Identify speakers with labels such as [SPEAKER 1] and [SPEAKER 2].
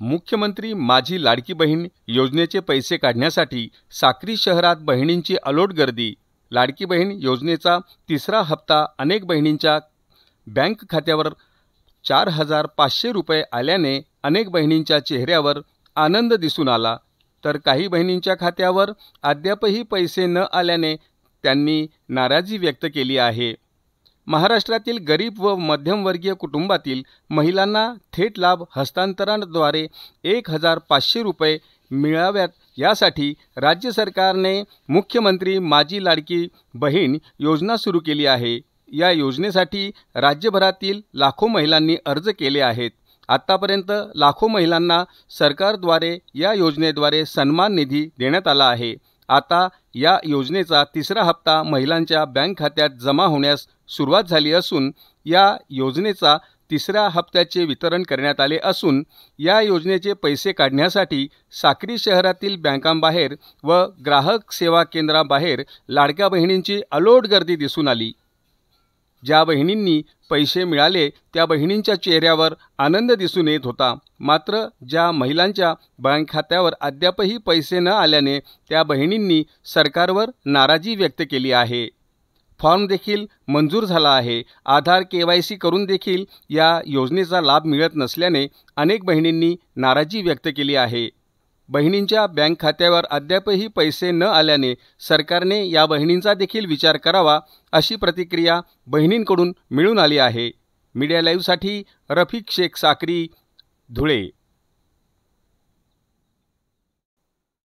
[SPEAKER 1] मुख्यमंत्री माझी लाडकी बहीण योजनेचे पैसे काढण्यासाठी साक्री शहरात बहिणींची अलोट गर्दी। लाडकी बहीण योजनेचा तिसरा हप्ता अनेक बहिणींच्या बँक खात्यावर 4,500 रुपये आल्याने अनेक बहिणींच्या चेहऱ्यावर आनंद दिसून आला, तर काही बहिणींच्या खात्यावर अद्यापही पैसे न आल्याने त्यांनी नाराजी व्यक्त केली आहे। महाराष्ट्रातील गरीब व मध्यमवर्गीय कुटुंबातील महिलांना थेट लाभ हस्तांतरणाद्वारे 1,500 रुपये मिळाव्यात यासाठी राज्य सरकारने मुख्यमंत्री माझी लाडकी बहीण योजना सुरू केली आहे। या योजनेसाठी राज्यभरातील लाखो महिलांनी अर्ज केले आहेत। आतापर्यंत लाखो महिलांना सरकारद्वारे या योजनेद्वारे सन्मान निधी देण्यात आला आहे। आता या योजनेचा तिसरा हप्ता महिलांच्या बँक खात्यात जमा होण्यास सुरुवात झाली असून या योजनेचा तिसऱ्या हप्त्याचे वितरण करण्यात आले असून या योजनेचे पैसे काढण्यासाठी साक्री शहरातील बँकांबाहेर व ग्राहक सेवा केंद्राबाहेर लाडक्या बहिणींची अलोट गर्दी दिसून आली। ज्या बहिणींनी पैसे मिळाले त्या बहिणींच्या चेहऱ्यावर आनंद दिसून येत होता, मात्र ज्या महिलांच्या बँक खात्यावर अद्यापही पैसे न आल्याने त्या बहिणींनी सरकारवर नाराजी व्यक्त केली आहे। फॉर्म देखील मंजूर झाला आहे। आधार KYC करून देखील या योजनेचा लाभ मिळत नसल्याने अनेक बहिणींनी नाराजी व्यक्त केली आहे। बहिणींच्या बँक खात्यावर अद्यापही पैसे न आल्याने सरकारने या बहिणींचा देखील विचार करावा अशी प्रतिक्रिया बहिणींकडून मिळून आली आहे। मीडिया लाईव्हसाठी रफिक शेख साक्री, धुळे।